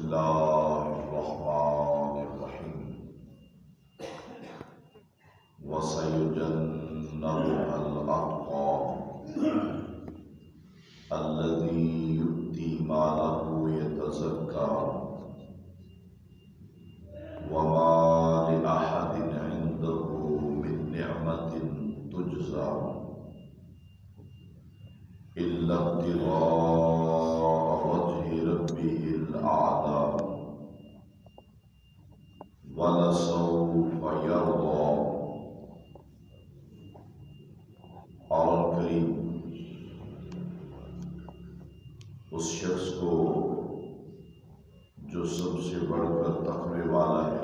الله الرحمن الرحيم وسيجنبها الأتقى الذي يؤتي ماله يتزكى وما لأحد عنده من نعمة تجزى إلا ابتغاء وجه ربه الأعلى ولسوف يرضى. اور کریم اس شخص کو جو سب سے بڑھ کر تقوی والا ہے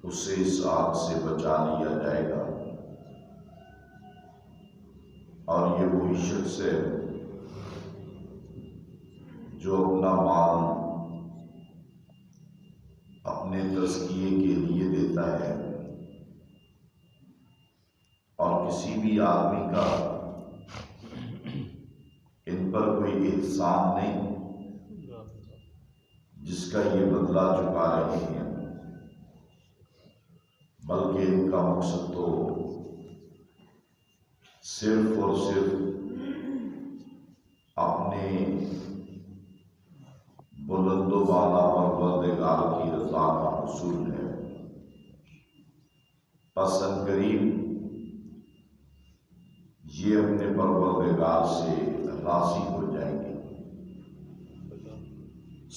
اسے اس آگ سے بچا لیا جائے گا، اور یہ وہی شخص ہے جو اپنا مال اپنے تزکیے کے لیے دیتا ہے، اور کسی بھی آدمی کا ان پر کوئی احسان نہیں جس کا یہ بدلہ چکا رہے ہیں، بلکہ ان کا مقصد تو صرف اور صرف اپنے بلند و بالا پروردگار کی رضا کا حصول ہے۔ پس عنقریب یہ اپنے پروردگار سے راضی ہو جائیں گے۔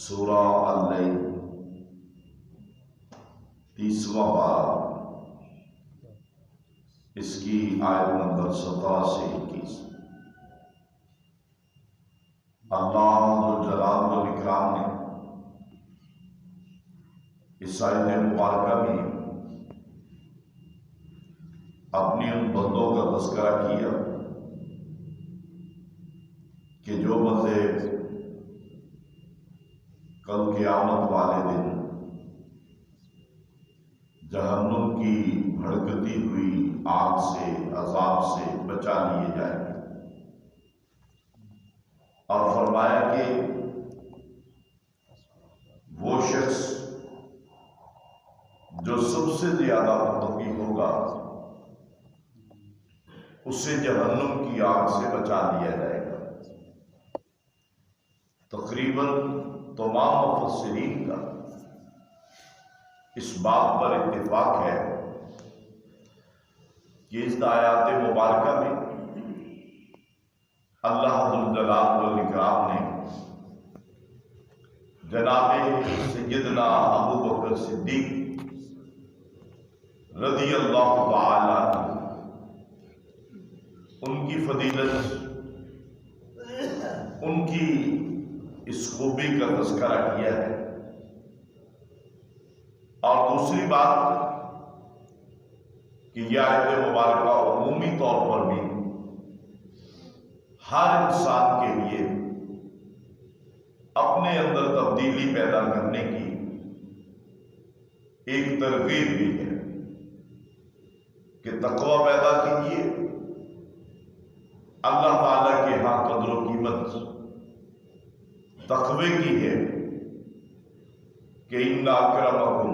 سورہ اللیل 30واں پارہ، اس کی آیت نمبر 17 سے 21۔ اللہ ذوالجلال والاکرام نے اس آیت مبارکہ میں اپنی ان بندوں کا تذکرہ کیا کہ جو بندے کل قیامت والے دن جہنم کی بھڑکتی ہوئی آگ سے، عذاب سے بچا لیے جائیں گے، اور فرمایا کہ وہ شخص جو سب سے زیادہ متقی ہوگا اسے جہنم کی آگ سے بچا لیا جائے گا۔ تقریباً تمام مفسرین کا اس بات پر اتفاق ہے کہ اس آیات مبارکہ میں اللہ ذوالجلال والاکرام نے جناب سیدنا ابو بکر صدیق رضی اللہ تعالی عنہ ان کی فضیلت، ان کی اس خوبی کا تذکرہ کیا ہے، اور دوسری بات کہ یہ آیت مبارکہ عمومی طور پر بھی ہر انسان کے لیے اپنے اندر تبدیلی پیدا کرنے کی ایک ترغیب بھی ہے کہ تقوی پیدا کیجیے۔ اللہ تعالیٰ کے ہاں قدر و قیمت تقوی کی ہے کہ ان اکرمکم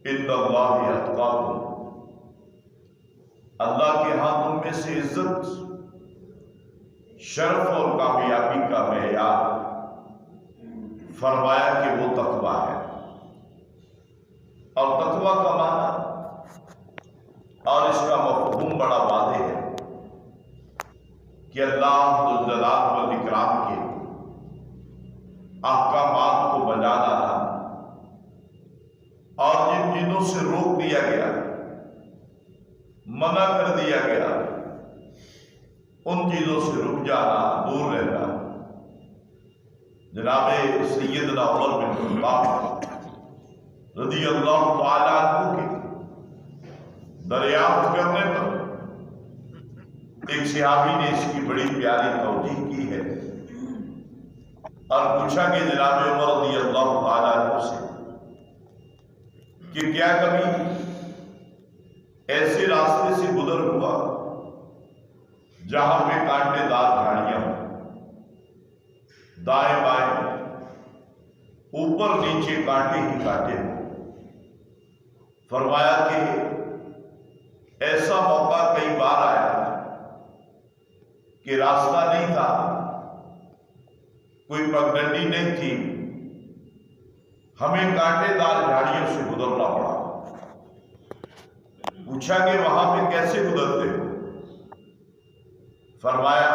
عند اللہ اتقاکم، اللہ کے ہاں تم میں سے عزت، شرف اور کامیابی کا معیار فرمایا کہ وہ تقوی ہے۔ اور تقوی کا معنی اور اس کا مفہوم بڑا واضح ہے کہ اللہ ذوالجلال والاکرام کے احکامات کو بجا لانا، اور جن چیزوں سے روک دیا گیا، منع کر دیا گیا، ان چیزوں سے رک جانا، دور رہنا۔ جناب سیدنا عمر بن خطاب رضی اللہ تعالی عنہ کے دریافت کرنے پر ایک صحابی نے اس کی بڑی پیاری توجیہ کی ہے اور پوچھا کہ جناب عمر رضی اللہ تعالی عنہ سے کہ کیا کبھی ایسے راستے سے گزر ہوا جہاں پہ کانٹے دار جھاڑیاں ہوں، دائیں بائیں اوپر نیچے کانٹے ہی کانٹے ہوں۔ فرمایا کہ ایسا موقع کئی بار آیا کہ راستہ نہیں تھا، کوئی پگڈنڈی نہیں تھی، ہمیں کانٹے دار جھاڑیوں سے گزرنا پڑا۔ پوچھا کہ وہاں پہ کیسے گزرتے ہو؟ فرمایا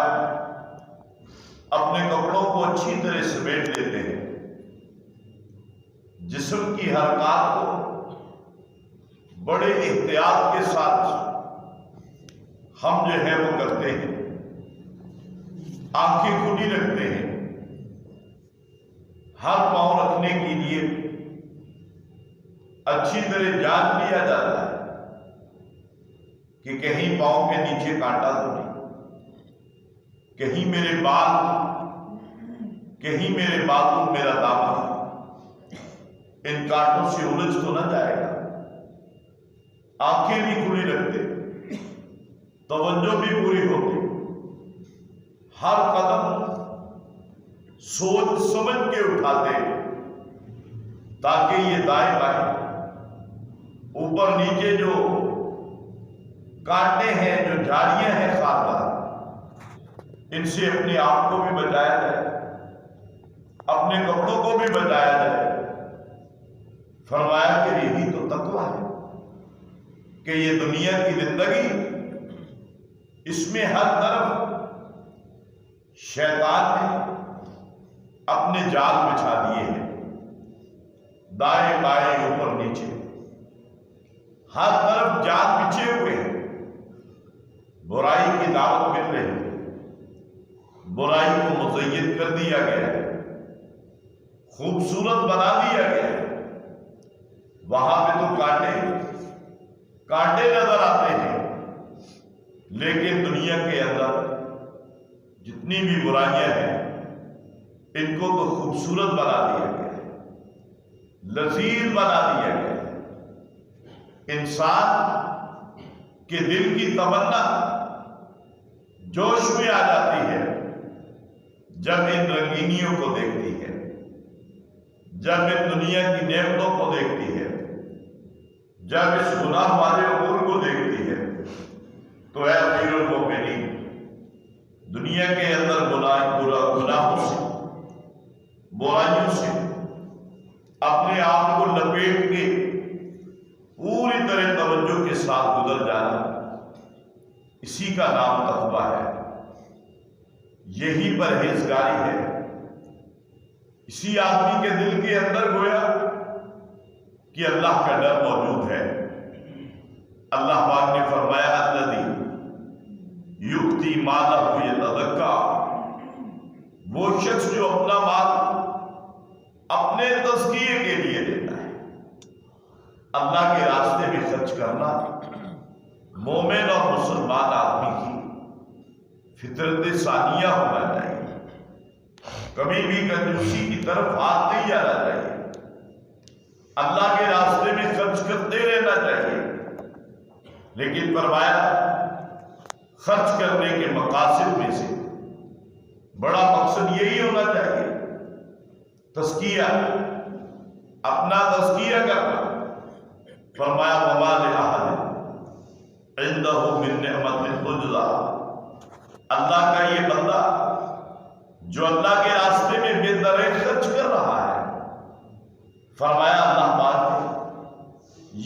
اپنے کپڑوں کو اچھی طرح سمیٹ لیتے ہیں، جسم کی حرکات کو بڑے احتیاط کے ساتھ ہم جو ہے وہ کرتے ہیں، آنکھیں کھلی رکھتے ہیں، ہر پاؤں رکھنے کے لیے اچھی طرح جان لیا جاتا ہے کہ کہیں پاؤں کے نیچے کانٹا تو نہیں، کہیں میرے بال میرا دامن ان کانٹوں سے الجھ تو نہ جائے گا۔ آنکھیں بھی کھلی رکھتے، توجہ بھی پوری ہوتی، ہر قدم سوچ سمجھ کے اٹھاتے تاکہ یہ دائیں بائیں اوپر نیچے جو کانٹے ہیں، جو جھاڑیاں ہیں خاردار، ان سے اپنے آپ کو بھی بچایا جائے، اپنے کپڑوں کو بھی بچایا جائے۔ فرمایا کہ یہی تو تقویٰ ہے کہ یہ دنیا کی زندگی، اس میں ہر طرف شیطان نے اپنے جال بچھا دیے ہیں، دائیں بائیں اوپر نیچے ہر طرف جال بچھے ہوئے ہیں، برائی کی دعوت مل رہی ہے، برائی کو مزین کر دیا گیا ہے، خوبصورت بنا دیا گیا ہے۔ وہاں پہ تو کانٹے نظر آتے ہیں، لیکن دنیا کے اندر جتنی بھی برائیاں ہیں ان کو تو خوبصورت بنا دیا گیا ہے، لذیذ بنا دیا گیا ہے۔ انسان کے دل کی تمنا جوش میں آ جاتی ہے جب ان رنگینیوں کو دیکھتی ہے، جب ان دنیا کی نعمتوں کو دیکھتی ہے، جب اس گناہ والے امور کو دیکھتی ہے، تو اے امیر المومنین، دنیا کے اندر گناہوں سے، برائیوں سے اپنے آپ کو لپیٹ کے پوری طرح توجہ کے ساتھ گزر جانا، اسی کا نام تقویٰ ہے، یہی پرہیزگاری ہے۔ اسی آدمی کے دل کے اندر گویا کہ اللہ کا ڈر موجود ہے۔ اللہ پاک نے فرمایا الذی یؤتی مالہ یتزکیٰ، وہ شخص جو اپنا مال اپنے تزکیے کے لیے دیتا ہے۔ اللہ کے راستے میں خرچ کرنا مومن اور مسلمان آدمی کی فطرت ثانیہ ہونا چاہیے، کبھی بھی کنجوسی کی طرف ہاتھ نہیں جانا چاہیے، اللہ کے راستے میں خرچ کرتے رہنا چاہیے۔ لیکن فرمایا خرچ کرنے کے مقاصد میں سے بڑا مقصد یہی ہونا چاہیے تزکیہ، اپنا تزکیہ کرنا۔ فرمایا وما لأحد عندہ من نعمت تجزیٰ، اللہ کا یہ بندہ جو اللہ کے راستے میں بے درے خرچ کر رہا ہے، فرمایا اللہ پاک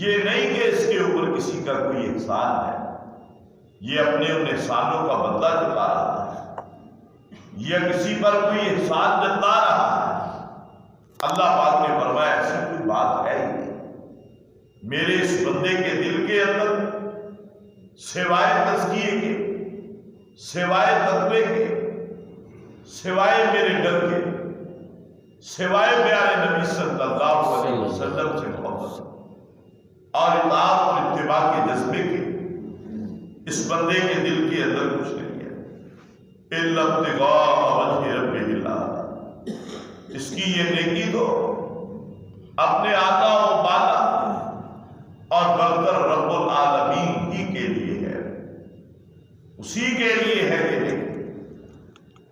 یہ نہیں کہ اس کے اوپر کسی کا کوئی احسان ہے، یہ اپنے ان احسانوں کا بدلہ چکا رہا ہے، یا کسی پر کوئی احسان جتا رہا ہے۔ اللہ پاک نے فرمایا ایسی کوئی بات ہے ہی نہیں، میرے اس بندے کے دل کے اندر سوائے تزکیے کے، سوائے تقوی کے، سوائے میرے ڈر کے، سوائے پیارے نبی صلی اللہ علیہ وسلم سے محبت اور اطاعت اور اتباع کے جذبے کے، اس بندے کے دل کے اندر کچھ نہیں ہے الا ابتغاء وجہ ربہ الاعلی، اس کی یہ نیکی تو اپنے آقا و بالا اور برتر رب العالمین ہی کے لیے ہے، اسی کے لیے ہے کہ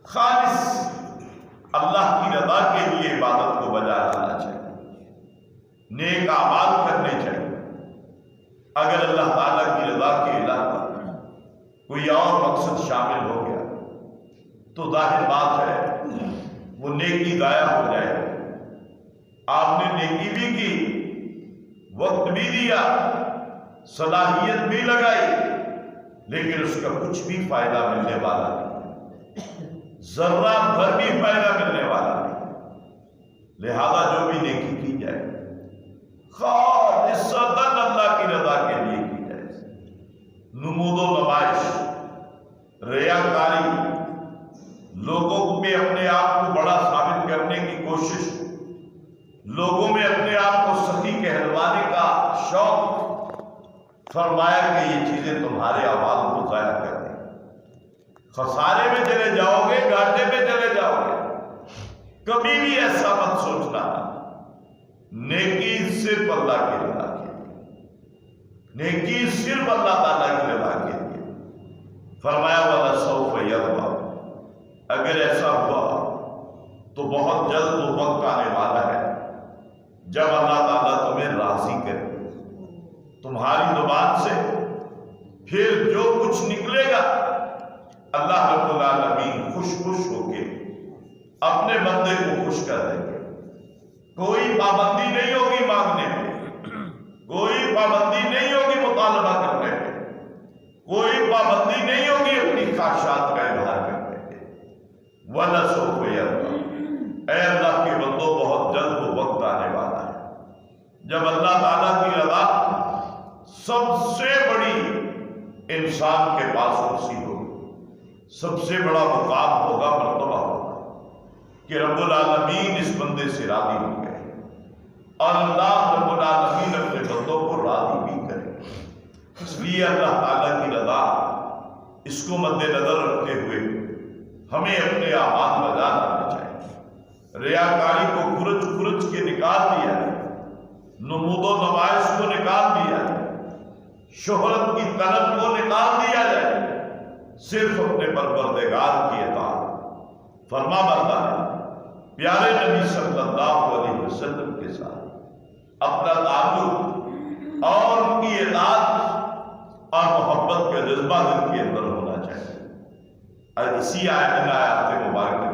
خالص اللہ تو ظاہر بات ہے وہ نیکی ضائع ہو جائے۔ آپ نے نیکی بھی کی، وقت بھی دیا، صلاحیت بھی لگائی، لیکن اس کا کچھ بھی فائدہ ملنے والا نہیں، ذرہ بھر بھی فائدہ ملنے والا نہیں۔ لہذا جو بھی نیکی کی جائے خالصتاً اللہ کی رضا کے لیے کی جائے۔ نمود و نمائش، ریاکاری، لوگوں میں اپنے آپ کو بڑا ثابت کرنے کی کوشش، لوگوں میں اپنے آپ کو سخی کہلوانے کا شوق، فرمایا کہ یہ چیزیں تمہارے اعمال کو ضائع کر دیں، خسارے میں چلے جاؤ گے، گھاٹے میں چلے جاؤ گے۔ کبھی بھی ایسا مت سوچنا، نیکی صرف اللہ کی رضا کے لیے، نیکی صرف اللہ تعالیٰ کی رضا کے لیے۔ فرمایا وَلَسَوْفَ يَرْضَىٰ، اگر ایسا ہوا تو بہت جلد وہ وقت آنے والا ہے جب اللہ تعالیٰ تمہیں راضی کرے، تمہاری زبان سے پھر جو کچھ نکلے گا اللہ رب العالمین خوش ہو کے اپنے بندے کو خوش کر دیں گے۔ کوئی پابندی نہیں ہوگی مانگنے میں، کوئی پابندی نہیں ہوگی مطالبہ کرنے میں، کوئی پابندی نہیں ہوگی اپنی خواہشات کا اظہار کرنے میں۔ وَلَسَوْفَ يَرْضَىٰ، اے اللہ کے بندوں بہت جلد وہ وقت آنے والا ہے جب اللہ تعالیٰ کی رضا سب سے بڑی انسان کے پاس کرسی ہوگی، سب سے بڑا مقام ہوگا، مرتبہ ہوگا کہ رب العالمین اس بندے سے راضی ہو گئے، اور اللہ رب العالمین اپنے بندوں کو راضی بھی کرے۔ اس لیے اللہ تعالیٰ کی رضا اس کو مد نظر رکھتے ہوئے ہمیں اپنے اعمال بجا لانا چاہیے۔ ریاکاری کو کھرچ کے نکال دیا ہے، نمود و نمائش کو نکال دیا ہے، شہرت کی طلب کو نکال دیا جائے، صرف اپنے پروردگار کی اطاعت، فرما برداری، پیارے نبی صلی اللہ علیہ وسلم کے ساتھ اپنا تعلق اور ان کی اطاعت اور محبت کا جذبہ دل کے اندر ہونا چاہیے۔ اور اسی آیات مبارکہ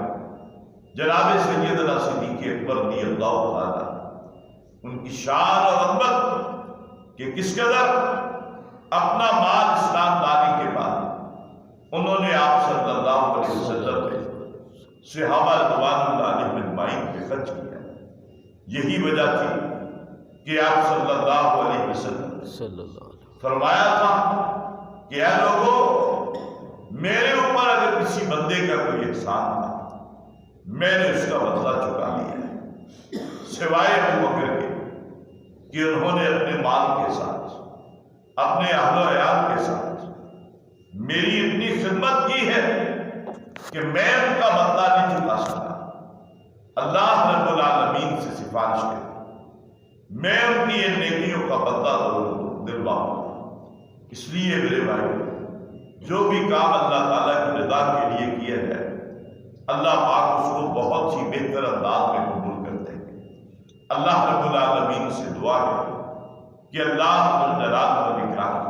جناب سیدنا صدیق اکبر رضی اللہ تعالیٰ ان کی شان اور عظمت کہ کس قدر اپنا مال اسلام لانے کے بعد انہوں نے آپ صلی اللہ علیہ وسلم کے صحابہ رضوان اللہ علیہم اجمعین پہ خرچ کیا۔ یہی وجہ تھی کہ آپ صلی اللہ علیہ وسلم فرمایا تھا کہ اے لوگوں، میرے اوپر اگر کسی بندے کا کوئی احسان تھا میں نے اس کا بدلہ چکا لیا ہے، سوائے ابو بکر کے کہ انہوں نے اپنے مال کے ساتھ، اپنے اہل و عیال کے ساتھ میری اتنی خدمت کی ہے کہ میں ان کا بدلہ نہیں چکا سکتا۔ اللہ رب العالمین سے سفارش کرے میں ان کی ان نیکیوں کا بدلہ ضرور دلواؤں۔ اس لیے میرے بھائی، جو بھی کام اللہ تعالیٰ کی رضا کے لیے کیا جائے اللہ پاک اس کو بہت ہی بہتر انداز میں قبول کرتے ہیں۔ اللہ رب العالمین سے دعا ہے کہ اللہ جلال و اکرام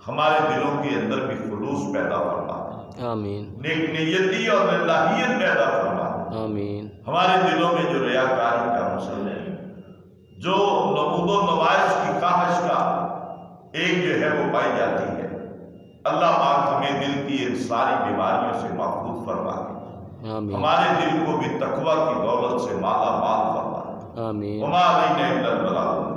ہمارے دلوں کے اندر بھی خلوص پیدا فرما، آمین، نیک نیتی اور للہیت پیدا فرما، آمین، ہمارے دلوں میں جو ریاکاری کا مسئلہ ہے، جو نمود و نمائش کی خواہش کا ایک جو ہے وہ پائی جاتی ہے، اللہ پاک ہمیں دل کی ان ساری بیماریوں سے محفوظ فرما دے، آمین، ہمارے دل کو بھی تقوی کی دولت سے مالا مال فرما دے۔ آمین، وما علینا الا البلاغ